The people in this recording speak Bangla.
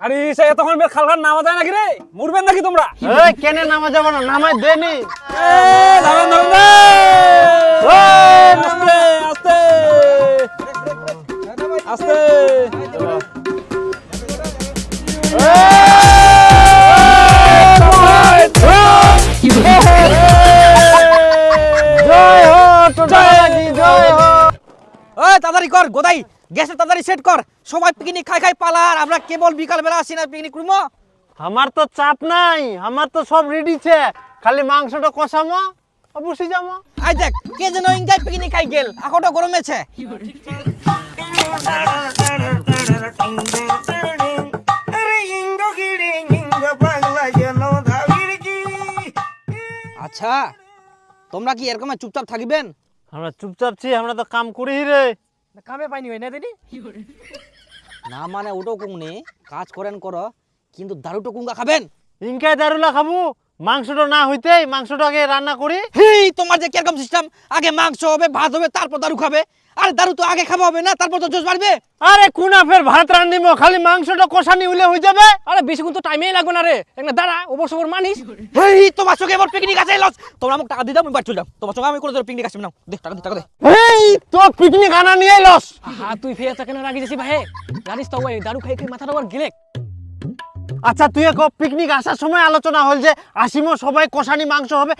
আরে সে তখন খালখান নামা যায় নাকি রে? মুড়বেন নাকি তোমরা? এই কেনে নামা যাব না, নামাই দেনি। নামেন নামেন আস্তে আস্তে আস্তে জয় হো টোটালি জয় হো। ওই তাড়াতাড়ি কর গোদাই, গ্যাসটা তাড়াতাড়ি সেট কর। সবাই পিকনিক খাই খাই পালা, আর আমরা কেবল বিকাল বেলা আসি না পিকনিক করবো। আমার তো চাপ নাই, আমার তো সব রেডি ছে, খালি মাংসটা কষামো বসে যাবো। আই দেখ কে যেন ইংগাই পিকনিক খাই গেল, আখোটা গরমেছে। আচ্ছা তোমরা কি এরকম চুপচাপ থাকিবেন? আমরা চুপচাপ ছি, আমরা তো কাম করি রে। কামে পাইনি হয় না দিদি না, মানে ওটাও কুংনি কাজ করেন করো, কিন্তু দারুটো কুঙ্গা খাবেন। ইনকাই দারুলা খাবো, মাংসটা না হইতেই মাংসটা আগে রান্না করি। হেই তোমার যে কিরকম সিস্টেম, আগে মাংস হবে ভাত হবে তারপর দারু খাবে। আরে দারু তো আগে খাওয়া হবে না, তারপর তো জোশ বাড়বে। আরে কোনা ফের ভাত রান্নিব, খালি মাংসটা কষানি হইলে হয়ে যাবে। আরে বেশি কিন্তু টাইমেই লাগবে না রে, একটা দাঁড়া ওপর সবর মানিস। হেই তোমার সঙ্গে এবার পিকনিক আছে লস, তোমরা আমাকে টাকা দিয়ে দাও, আমি বাড়ি চলে যাও। তোমার সঙ্গে আমি করে দেব পিকনিক আসবে না, দে টাকা দে টাকা দে। এই তো পিকনিক আনা নিয়ে লস। হ্যাঁ তুই ফের কেন রাগি যাচ্ছি ভাই? জানিস তো ওই দারু খাই খাই মাথাটা আবার গেলে। আচ্ছা তুই পিকনিক আসার সময় আলোচনা হল যে আসিমো সবাই কষানি মাংস হবে,